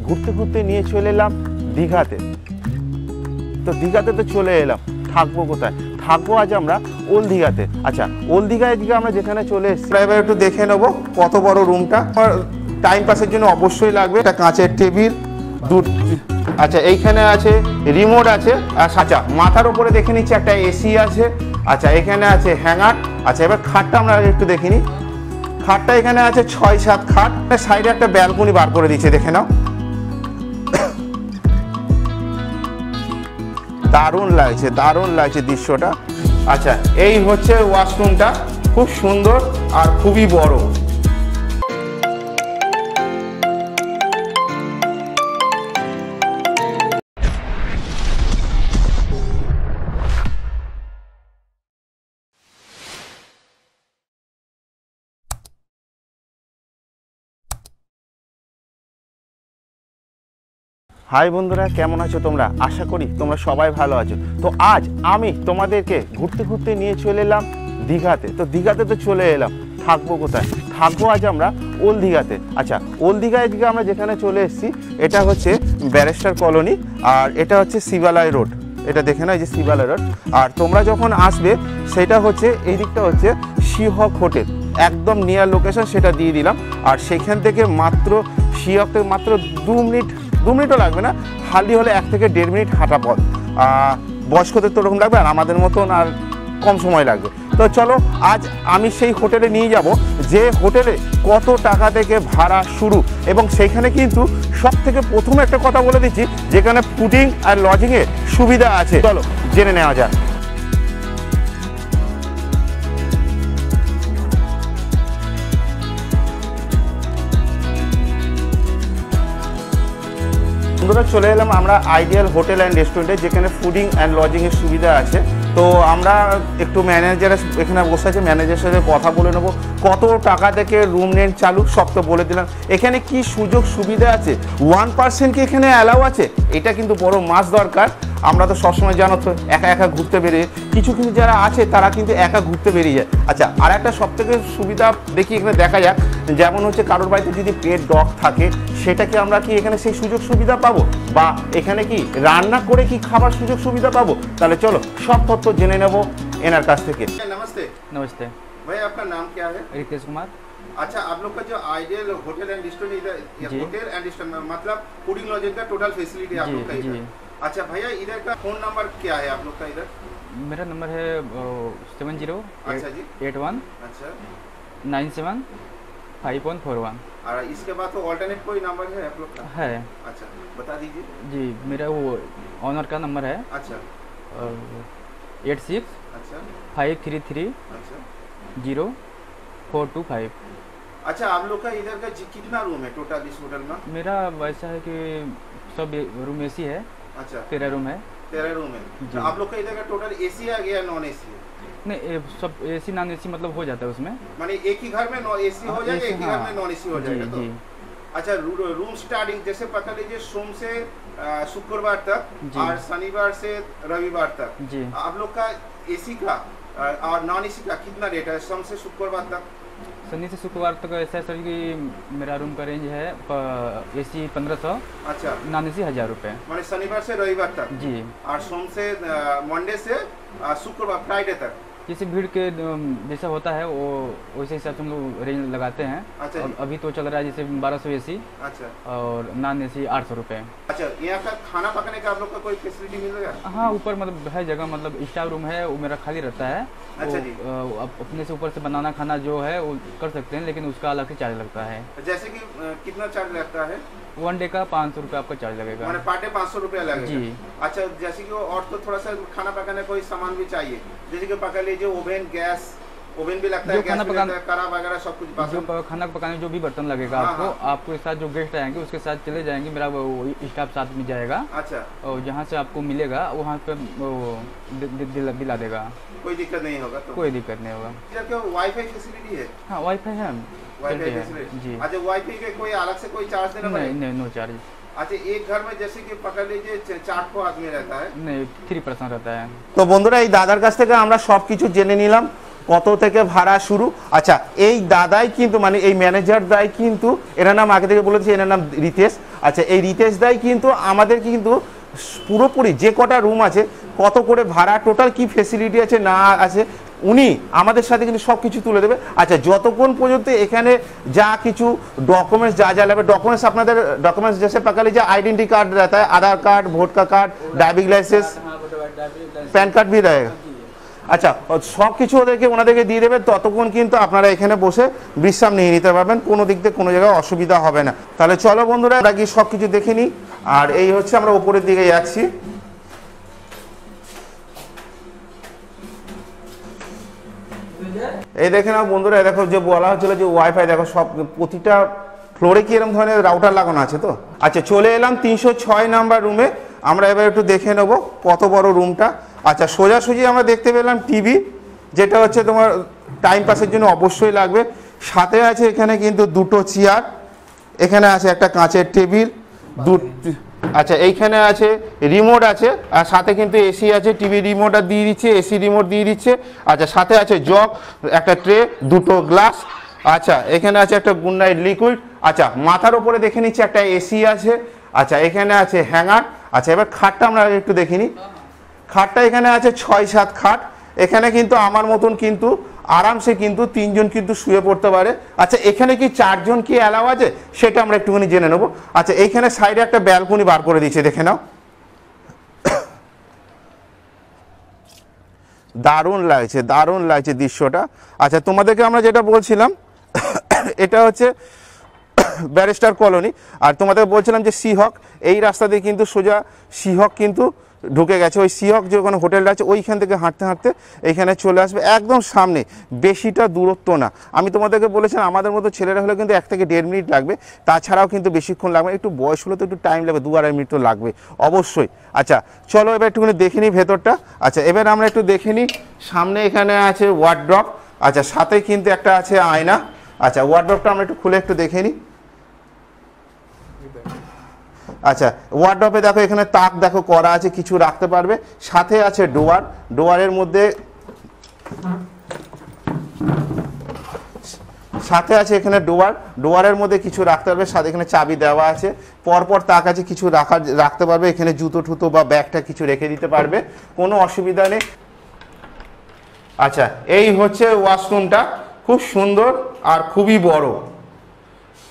ঘুরতে ঘুরতে নিয়ে চলে এলাম দীঘাতে। তো দীঘাতে তো চলে এলাম, থাকবো কোথায়? থাকবো আজ আমরা ওল্ড দীঘাতে। আচ্ছা, ওল্ড দীঘায় দিকে আমরা যেখানে চলে এসেছি, এবার একটু দেখে নেবো কত বড় রুমটা। টাইম পাসের জন্য অবশ্যই লাগবে একটা কাঁচের টেবিল, আচ্ছা এইখানে আছে রিমোট আছে, আচ্ছা মাথার উপরে দেখে নিচ্ছি একটা এসি আছে, আচ্ছা এখানে আছে হ্যাঙ্গার। আচ্ছা এবার খাটটা আমরা একটু দেখে নিই। খাটটা এখানে আছে 6-7 খাট, সাইডে একটা ব্যালকনি বার করে দিচ্ছে, দেখে নাও। দারুণ লাগছে দৃশ্যটা। আচ্ছা এই হচ্ছে ওয়াশরুমটা, খুব সুন্দর আর খুবই বড়। হাই বন্ধুরা, কেমন আছো তোমরা? আশা করি তোমরা সবাই ভালো আছো। তো আজ আমি তোমাদেরকে ঘুরতে ঘুরতে নিয়ে চলে এলাম দীঘাতে। তো দীঘাতে তো চলে এলাম, থাকবো কোথায়? থাকবো আজ আমরা ওল্ড দীঘাতে। আচ্ছা ওল্ড দীঘায় দিকে আমরা যেখানে চলে এসেছি, এটা হচ্ছে ব্যারিস্টার কলোনি, আর এটা হচ্ছে শিবালয় রোড। এটা দেখে নাও, এই যে শিবালয় রোড। আর তোমরা যখন আসবে সেটা হচ্ছে এই দিকটা হচ্ছে শিহক হোটেল, একদম নিয়ার লোকেশন সেটা দিয়ে দিলাম। আর সেখান থেকে মাত্র শিহক থেকে মাত্র 2 মিনিটও লাগবে না, হার্ডলি হলে 1 থেকে 1.5 মিনিট হাঁটা পথ। বয়স্কদের তো ওরকম লাগবে, আর আমাদের মতন আর কম সময় লাগবে। তো চলো আজ আমি সেই হোটেলে নিয়ে যাব, যে হোটেলে কত টাকা থেকে ভাড়া শুরু, এবং সেইখানে কিন্তু সব থেকে প্রথমে একটা কথা বলে দিচ্ছি, যেখানে ফুডিং আর লজিংয়ের সুবিধা আছে। চলো জেনে নেওয়া যাক। বন্ধুরা চলে এলাম আমরা আইডিয়াল হোটেল অ্যান্ড রেস্টুরেন্টে, যেখানে ফুডিং অ্যান্ড লজিংয়ের সুবিধা আছে। তো আমরা একটু ম্যানেজার এখানে বসে আছে, ম্যানেজারের সাথে কথা বলে নেবো কত টাকা থেকে রুম রেন্ট চালু, সব তো বলে দিলাম। এখানে কি সুযোগ সুবিধা আছে, 1% কি এখানে অ্যালাউ আছে, এটা কিন্তু বড় মাস দরকার। আমরা তো সবসময় জানো তো একা ঘুরতে বেরিয়ে, কিছু যারা আছে তারা কিন্তু একা ঘুরতে বেরিয়ে যায়। আচ্ছা আর একটা সব থেকে সুবিধা দেখি এখানে দেখা যাক, যেমন হচ্ছে কারোর বাড়িতে যদি পেট ডগ থাকে, সেটাকে আমরা কি এখানে সেই সুযোগ সুবিধা পাবো, বা এখানে কি রান্না করে কি খাবার সুযোগ সুবিধা পাবো? তাহলে চলো সব তথ্য জেনে নেবো এনার কাছ থেকে। नमस्ते। नमस्ते भाई आपका नाम क्या है? रितेश कुमार। अच्छा, आप लोग का जो आइडियल होटल एंड रेस्टोरेंट इधर, होटल एंड रेस्टोरेंट मतलब फूडिंग लॉजिंग का टोटल फैसिलिटी आप लोग का इधर। अच्छा भैया, इधर का फोन नंबर क्या है आप लोग का इधर? मेरा नंबर है 7081 अच्छा 975141। और इसके बाद तो ऑल्टरनेट कोई नंबर है आप लोग का? है। अच्छा बता दीजिए। जी मेरा वो ऑनर का नंबर है। अच्छा 86 अच्छा 533 अच्छा 0425। अच्छा, आप लोग का इधर का कितना रूम है टोटल इस होटल में? मेरा वैसा है कि सब रूम एसी है। अच्छा 13 रूम है। 13 रूम है। तो आप लोग का इधर का टोटल एसी आ गया, नॉन एसी है? नहीं सब एसी नॉन एसी मतलब हो जाता है उसमें, माने एक ही घर में नॉन एसी हो जाएगा, एक ही घर में नॉन एसी हो जाएगा। तो अच्छा रूम स्टार्टिंग जैसे पकड़ लीजिए सोम से शुक्रवार तक और शनिवार से रविवार तक जी। आप लोग का एसी का और नॉन एसी का कितना रेट है सोम से शुक्रवार तक? शनि से शुक्रवार तक ऐसा है सर कि मेरा रूम का रेंज है एसी 1500। अच्छा नॉन एसी 1000 रुपये। माने शनिवार से रविवार तक जी। और सोम से मंडे से शुक्रवार फ्राइडे तक। जैसे भीड़ के जैसा होता है वो वैसे हिसाब से हम लोग रेंज लगाते हैं। अच्छा और अभी तो चल रहा है जैसे 1200 एसी। अच्छा और नॉन एसी 800 रुपये। अच्छा यहाँ का खाना पकाने का आप लोग का कोई फैसिलिटी मिलेगा? हाँ ऊपर मतलब है जगह, मतलब स्टाफ रूम है वो मेरा खाली रहता है। अच्छा जी। अपने से ऊपर से बनाना खाना जो है वो कर सकते हैं, लेकिन उसका अलग से चार्ज लगता है। जैसे कि कितना चार्ज लगता है? 1 डे का 500 रुपये आपका चार्ज लगेगा। माने पर डे 500 रुपया लगेगा जी। अच्छा जैसे कि और तो थोड़ा सा खाना पकाने कोई सामान भी चाहिए, जैसे कि पका लीजिए ओवन, गैस, ओवन भी लगता है, गैस भी लगता है, कड़ा वगैरह सब कुछ। जो खाना पकाने जो भी बर्तन लगेगा आपको, आपको एक साथ जो गेस्ट आएंगे उसके साथ चले जाएंगे, मेरा वो स्टाफ साथ में जाएगा। अच्छा और जहाँ से आपको मिलेगा वहाँ पे वो दिला देगा, कोई दिक्कत नहीं होगा? तो कोई दिक्कत नहीं होगा। क्या वाईफाई फैसिलिटी है? हाँ वाईफाई है वाईफाई फैसिलिटी जी। अच्छा वाईफाई के कोई अलग से कोई चार्ज देना पड़ेगा? नहीं नो चार्ज। अच्छा एक घर में जैसे कि पकड़ लीजिए 4 आदमी रहता है? नहीं 3 पर्सन रहता है। তো বন্ধুরা এই দাদার কাছ থেকে আমরা সব কিছু জেনে নিলাম। কত থেকে ভাড়া শুরু। আচ্ছা এই দাদাই কিন্তু মানে এই ম্যানেজার দাই কিন্তু, এনার নাম আগে থেকে বলে দিচ্ছি, এনার নাম রিতেশ। আচ্ছা এই রিতেশ দাই কিন্তু আমাদের কিন্তু পুরোপুরি যে কটা রুম আছে, কত করে ভাড়া, টোটাল কি ফেসিলিটি আছে না আছে, উনি আমাদের সাথে কিন্তু সব কিছু তুলে দেবে। আচ্ছা যতক্ষণ পর্যন্ত এখানে যা কিছু ডকুমেন্টস যা যা লাগবে, ডকুমেंट्स আপনাদের ডকুমেंट्स जैसे पकड़ लीजिए आइडेंटिटी कार्ड रहता है, आधार कार्ड, वोट का card, driving licence, PAN card भी रहेगा। আচ্ছা সব কিছু ওনাদেরকে দিয়ে দেবে, ততক্ষণ কিন্তু আপনারা এখানে বসে বিশ্রাম নিয়ে নিতে পারবেন, কোনো দিক থেকে কোনো জায়গায় অসুবিধা হবে না। তাহলে চলো বন্ধুরা আমরা গিয়ে সব কিছু দেখে নিই। আর এই হচ্ছে আমরা উপরের দিকে যাচ্ছি। এই দেখে নাও বন্ধুরা, দেখো যে বলা হচ্ছিল যে ওয়াইফাই, দেখো সব প্রতিটা ফ্লোরে কি এরকম ধরনের রাউটার লাগানো আছে তো। আচ্ছা চলে এলাম 306 নাম্বার রুমে। আমরা এবার একটু দেখে নেব কত বড় রুমটা। আচ্ছা সোজাসুজি আমরা দেখতে পেলাম টিভি, যেটা হচ্ছে তোমার টাইম পাসের জন্য অবশ্যই লাগবে। সাথে আছে এখানে কিন্তু দুটো চেয়ার, এখানে আছে একটা কাঁচের টেবিল, আচ্ছা এইখানে আছে রিমোট আছে, আর সাথে কিন্তু এসি আছে, টিভি রিমোট আর দিয়ে দিচ্ছে, এসি রিমোট দিয়ে দিচ্ছে। আচ্ছা সাথে আছে জগ, একটা ট্রে, দুটো গ্লাস। আচ্ছা এখানে আছে একটা গুড নাইট লিকুইড। আচ্ছা মাথার উপরে দেখে নিচ্ছি একটা এসি আছে। আচ্ছা এখানে আছে হ্যাঙ্গার। আচ্ছা এবার খাটটা আমরা একটু দেখিনি। খাটটা এখানে আছে 6-7 খাট। এখানে কিন্তু আমার মতন কিন্তু আরামসে কিন্তু 3 জন কিন্তু শুয়ে পড়তে পারে। আচ্ছা এখানে কি 4 জন কি অ্যালাউ আছে সেটা আমরা একটুখানি জেনে নেব। আচ্ছা এইখানে সাইডে একটা ব্যালকনি বার করে দিয়েছে, দেখে নাও, দারুণ লাগছে, দারুণ লাগছে দৃশ্যটা। আচ্ছা তোমাদেরকে আমরা যেটা বলছিলাম এটা হচ্ছে ব্যারিস্টার কলোনি, আর তোমাদের বলছিলাম যে সিহক, এই রাস্তা দিয়ে কিন্তু সোজা সিহক কিন্তু ঢুকে গেছে। ওই সিহক যে ওখানে হোটেলটা আছে ওইখান থেকে হাঁটতে হাঁটতে এইখানে চলে আসবে, একদম সামনে, বেশিটা দূরত্ব না। আমি তোমাদেরকে বলেছিলাম আমাদের মতো ছেলেরা হলে কিন্তু 1 থেকে 1.5 মিনিট লাগবে, তাছাড়াও কিন্তু বেশিক্ষণ লাগবে, একটু বয়স হলে তো একটু টাইম লাগবে, 2-2.5 মিনিট তো লাগবে অবশ্যই। আচ্ছা চলো এবার একটুখানি দেখে নিই ভেতরটা। আচ্ছা এবার আমরা একটু দেখে নিই, সামনে এখানে আছে ওয়ার্ড্রপ। আচ্ছা সাথে কিন্তু একটা আছে আয়না। আচ্ছা ওয়ার্ড্রপটা আমরা একটু খুলে একটু দেখে নিই। আচ্ছা ওয়ার্ড্রপে দেখো এখানে তাক দেখো করা আছে, কিছু রাখতে পারবে। সাথে আছে ডোয়ার, ডোয়ারের মধ্যে সাথে আছে এখানে ডোয়ার, ডোয়ারের মধ্যে কিছু রাখতে পারবে, সাথে এখানে চাবি দেওয়া আছে। পরপর তাক আছে, কিছু রাখতে পারবে, এখানে জুতো টুতো বা ব্যাগটা কিছু রেখে দিতে পারবে, কোনো অসুবিধা নেই। আচ্ছা এই হচ্ছে ওয়াশরুমটা, খুব সুন্দর আর খুবই বড়।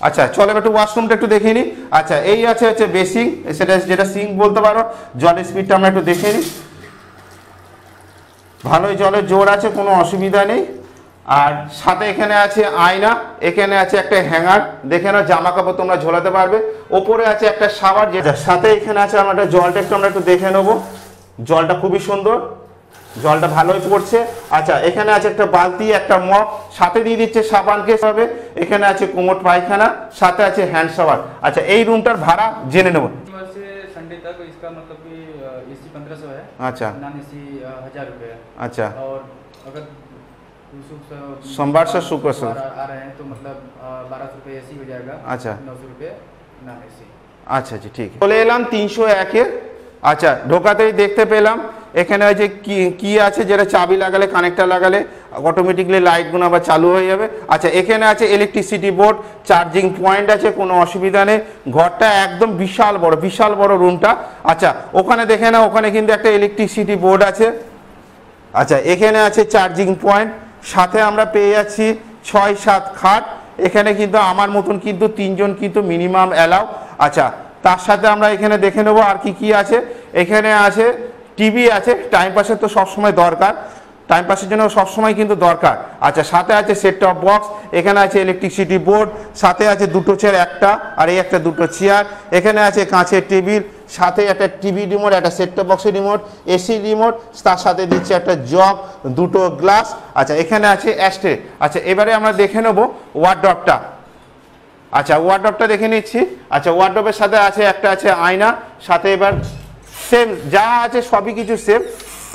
আচ্ছা চলো একটু ওয়াশরুমটা একটু দেখে নিই। আচ্ছা এই হচ্ছে বেসিং, সেটা যেটা সিঙ্ক বলতে পারো। জলের স্পিডটা আমরা একটু দেখে নিই, ভালোই জলের জোর আছে, কোনো অসুবিধা নেই। আর সাথে এখানে আছে আয়না, এখানে আছে একটা হ্যাঙ্গার, দেখে নাও জামা কাপড় তোমরা ঝোলাতে পারবে। ওপরে আছে একটা শাওয়ার, যেটা সাথে এখানে আছে আমরা জলটা একটু আমরা একটু দেখে নেবো। জলটা খুবই সুন্দর, জলটা ভালোই পড়ছে। আচ্ছা এখানে আছে একটা বালতি, একটা মগ, সাথে দিয়ে দিচ্ছে সাবান কেস হবে। এখানে আছে কোমোড পায়খানা, সাথে আছে হ্যান্ড শাওয়ার। আচ্ছা এই রুমটার ভাড়া জেনে নেব। संडे तक इसका मतलब कि एसी 1500 है। अच्छा नॉन एसी 1000 रुपये है। अच्छा और अगर सोमवार से शुक्र से आ रहे हैं तो मतलब 1200 रुपये एसी हो जाएगा। अच्छा 900 रुपये नॉन एसी। আচ্ছা আচ্ছা ঠিক আছে, চলে এলাম 301-এর। আচ্ছা ঢোকাতেই দেখতে পেলাম এখানে আছে কি আছে, যেটা চাবি লাগালে, কানেক্টার লাগালে অটোমেটিকলি লাইটগুলো আবার চালু হয়ে যাবে। আচ্ছা এখানে আছে ইলেকট্রিসিটি বোর্ড, চার্জিং পয়েন্ট আছে, কোনো অসুবিধা নেই। ঘরটা একদম বিশাল বড় রুমটা। আচ্ছা ওখানে দেখে না, ওখানে কিন্তু একটা ইলেকট্রিসিটি বোর্ড আছে। আচ্ছা এখানে আছে চার্জিং পয়েন্ট, সাথে আমরা পেয়ে যাচ্ছি 6-7 খাট। এখানে কিন্তু আমার মতন কিন্তু 3 জন কিন্তু মিনিমাম অ্যালাউ। আচ্ছা তার সাথে আমরা এখানে দেখে নেবো আর কি আছে। এখানে আছে টিভি আছে, টাইম পাসের তো সবসময় দরকার, টাইম পাসের জন্য সবসময় কিন্তু দরকার। আচ্ছা সাথে আছে সেট টপ বক্স, এখানে আছে ইলেকট্রিসিটি বোর্ড, সাথে আছে দুটো চেয়ার, একটা আর এই একটা দুটো চেয়ার। এখানে আছে কাঁচের টেবিল, সাথে একটা টিভি রিমোট, একটা সেট টপ বক্সের রিমোট, এসি রিমোট, তার সাথে দিচ্ছে একটা জগ, দুটো গ্লাস। আচ্ছা এখানে আছে অ্যাস্ট্রে। আচ্ছা এবারে আমরা দেখে নেবো ওয়ার্ড্রপটা। আচ্ছা ওয়ার্ড্রপটা দেখে নিচ্ছি। আচ্ছা ওয়ার্ড্রপের সাথে আছে একটা আছে আয়না, সাথে এবার সেম যা আছে সবই কিছু সেম।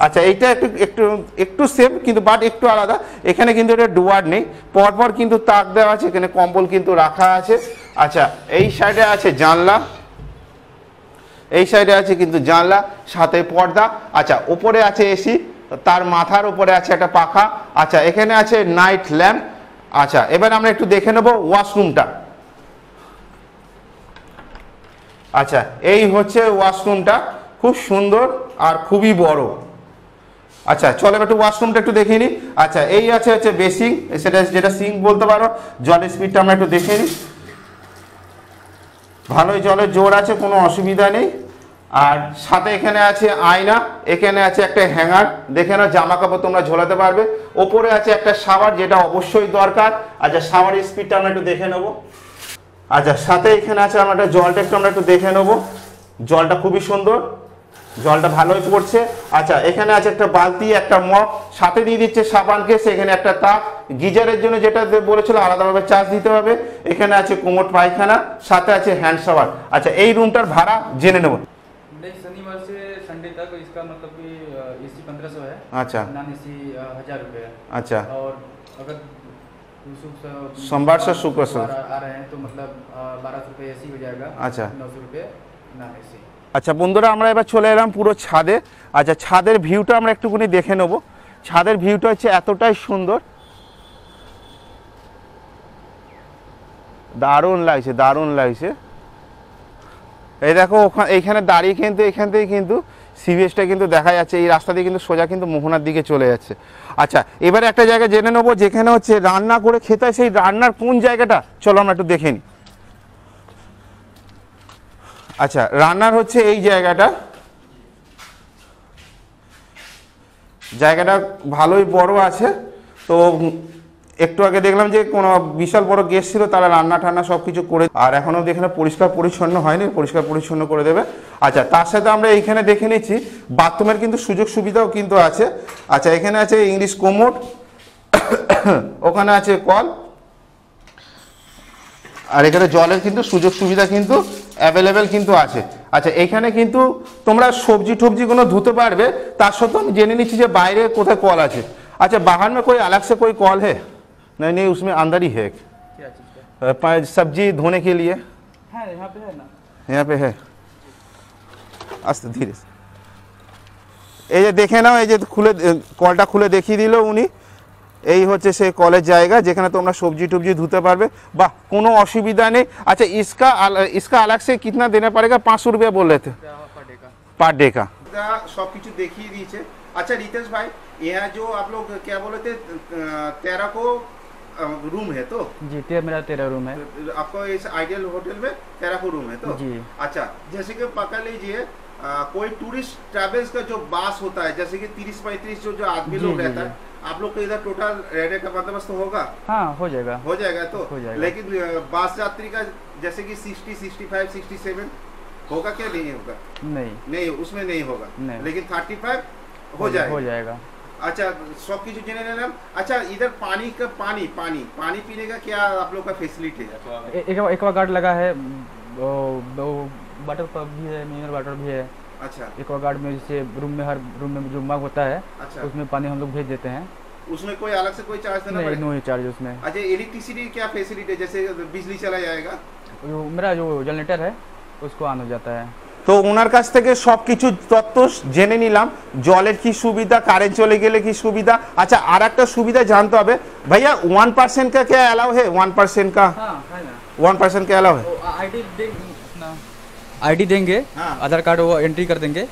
আচ্ছা এইটা একটু সেম কিন্তু বাট একটু আলাদা, এখানে কিন্তু এটা ডুয়ার নেই, পরপর কিন্তু তাক দেওয়া আছে, এখানে কম্বল কিন্তু রাখা আছে। আচ্ছা এই সাইডে আছে জানলা, এই সাইডে আছে কিন্তু জানলা, সাথে পর্দা। আচ্ছা ওপরে আছে এসি, তার মাথার উপরে আছে একটা পাখা। আচ্ছা, এখানে আছে নাইট ল্যাম্প। আচ্ছা, এবার আমরা একটু দেখে নেব ওয়াশরুমটা। আচ্ছা, এই হচ্ছে ওয়াশরুমটা, খুব সুন্দর আর খুবই বড়। আচ্ছা, চলো একটু ওয়াশরুমটা একটু দেখে নিই। আচ্ছা, এই হচ্ছে বেসিং, সেটা যেটা সিঙ্ক বলতে পারো। জলের স্পিডটা আমরা একটু দেখে নিই। ভালোই জলের জোর আছে, কোনো অসুবিধা নেই। আর সাথে এখানে আছে আয়না, এখানে আছে একটা হ্যাঙ্গার, দেখে নাও জামা কাপড় তোমরা ঝোলাতে পারবে। ওপরে আছে একটা শাওয়ার, যেটা অবশ্যই দরকার। আচ্ছা, শাওয়ারের স্পিডটা আমরা একটু দেখে নেবো। আচ্ছা, সাথে এখানে আছে আমরা একটা জলটা একটু আমরা একটু দেখে নেবো। জলটা খুবই সুন্দর, জলটা ভালোই পড়ছে। আচ্ছা, এখানে আছে একটা বালতি, একটা মগ, সাথে দিয়ে দিচ্ছে সাবান কেস, এখানে একটা তাপ। গিজারের জন্য যেটা বলেছিল আলাদাভাবে চার্জ দিতে হবে। এখানে আছে কোমোড পায়খানা, সাথে আছে হ্যান্ড শাওয়ার। আচ্ছা, এই রুমটার ভাড়া জেনে নেব। शनिवार से संडे तक इसका मतलब कि AC 1500 है। अच्छा। नॉन AC 1000 रुपये है। अच्छा, और अगर सोमवार से शुक्र से आ रहे हैं तो मतलब 1200 रुपये AC हो जाएगा। अच्छा। 900 रुपये नॉन AC। আচ্ছা বন্ধুরা, আমরা এবার চলে এলাম পুরো ছাদে। আচ্ছা, ছাদের ভিউটা আমরা একটুখানি দেখে নেব। ছাদের ভিউটা হচ্ছে এতটাই সুন্দর, দারুণ লাগছে, দারুণ লাগছে। এই দেখো, এইখানে দাঁড়িয়ে কিন্তু এখান থেকে কিন্তু সি বিচটা কিন্তু দেখা যাচ্ছে। এই রাস্তা দিয়ে কিন্তু সোজা কিন্তু মোহনার দিকে চলে যাচ্ছে। আচ্ছা, এবারে একটা জায়গা জেনে নেবো যেখানে হচ্ছে রান্না করে খেতে হয়। সেই রান্নার কোন জায়গাটা চলো আমরা একটু দেখে নিই। আচ্ছা, রান্নার হচ্ছে এই জায়গাটা। জায়গাটা ভালোই বড় আছে। তো একটু আগে দেখলাম যে কোনো বিশাল বড় গেস্ট ছিল, তারা রান্না টান্না সব কিছু করে, আর এখনও এখানে পরিষ্কার পরিচ্ছন্ন হয়নি, পরিষ্কার পরিচ্ছন্ন করে দেবে। আচ্ছা, তার সাথে আমরা এইখানে দেখে নিচ্ছি বাথরুমের কিন্তু সুযোগ সুবিধাও কিন্তু আছে। আচ্ছা, এখানে আছে ইংলিশ কোমোড, ওখানে আছে কল, আর এখানে জলের কিন্তু সুযোগ সুবিধা কিন্তু অ্যাভেলেবেল কিন্তু আছে। আচ্ছা, এখানে কিন্তু তোমরা সবজি টবজিগুলো ধুতে পারবে। তার সত্ত্বেও আমি জেনে নিচ্ছি যে বাইরে কোথায় কল আছে। अच्छा, बाहर में कोई अलग से कोई कॉल है? नहीं नहीं, उसमें अंदर ही है। क्या चीज़ का? सब्जी धोने के लिए है, यहाँ पे है ना। यहाँ पे है। আস্তে ধীরে এই যে দেখে নাও, এই যে খুলে কলটা খুলে দেখিয়ে দিল উনি। এই হচ্ছে সেই কলের জায়গা যেখানে তোমরা সবজি টবজি ধুতে পারবে। বাহ, কোনো অসুবিধা নেই। আচ্ছা, इसका अलग से कितना देना पड़ेगा? 500 रुपया बोल रहे थे पर डे का। सब কিছু দেখিয়ে দিয়েছে। अच्छा रितेश भाई, यहाँ जो आप लोग क्या बोले थे, 13 को रूम है तो? जी, मेरा 13 रूम है। आपको इस आइडियल होटल में 13 को रूम है तो? जी। अच्छा, जैसे कि पकड़ लीजिए कोई टूरिस्ट ट्रैवल्स का जो बास होता है, जैसे कि 30-35 जो आदमी लोग रहता है, आप लोग का इधर टोटल रहने का बंदोबस्त होगा? हाँ, हो जाएगा। हो जाएगा तो? हो जाएगा। लेकिन बास यात्री का जैसे कि 60, 65, 67 होगा क्या? नहीं होगा? नहीं, उसमें नहीं होगा। लेकिन 35 हो जाएगा। अच्छा, सब कुछ जने लेना। अच्छा, इधर पानी पीने का क्या आप लोग का फैसिलिटी है? एक्वागार्ड लगा है, वाटर पंप भी है, मिनरल वाटर भी है। अच्छा, एक्वागार्ड में जैसे हर रूम में जो मग होता है, अच्छा, उसमें पानी हम लोग भेज देते हैं। उसमें कोई अलग से कोई चार्ज देना पड़ेगा? नो चार्ज उसमें। अच्छा, इलेक्ट्रिसिटी क्या फैसिलिटी है? जैसे बिजली चला जाएगा, मेरा जो जनरेटर है उसको ऑन हो जाता है। তো ওনার কাছ থেকে সব কিছু তথ্য জেনে নিলাম। জলের কি সুবিধা, কারেন্ট চলে গেলে কি সুবিধা। আচ্ছা, আর একটা সুবিধা জানতে হবে ভাইয়া, 1% का क्या अलाउ है? 1% का? हाँ, है ना। 1% का अलाउ है? आईडी देंगे, हाँ। आधार कार्ड वो एंट्री कर देंगे,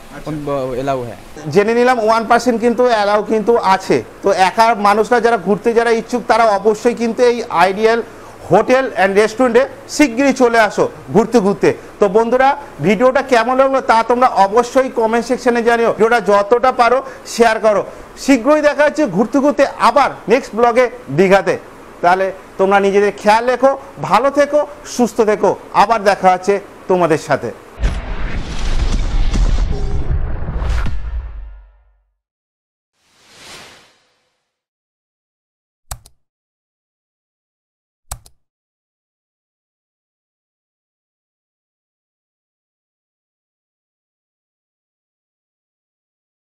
अलाउ है। জেনে নিলাম 1% কিন্তু অ্যালাউ কিন্তু আছে। তো একা মানুষরা যারা ঘুরতে যারা ইচ্ছুক, তারা অবশ্যই কিন্তু এই আইডিয়াল হোটেল অ্যান্ড রেস্টুরেন্টে শীঘ্রই চলে আসো ঘুরতে। তো বন্ধুরা, ভিডিওটা কেমন লাগলো তা তোমরা অবশ্যই কমেন্ট সেকশনে জানিও। ভিডিওটা যতটা পারো শেয়ার করো। শীঘ্রই দেখা হচ্ছে ঘুরতে আবার নেক্সট ব্লগে দীঘাতে। তাহলে তোমরা নিজেদের খেয়াল রেখো, ভালো থেকো, সুস্থ থেকো। আবার দেখা হচ্ছে তোমাদের সাথে।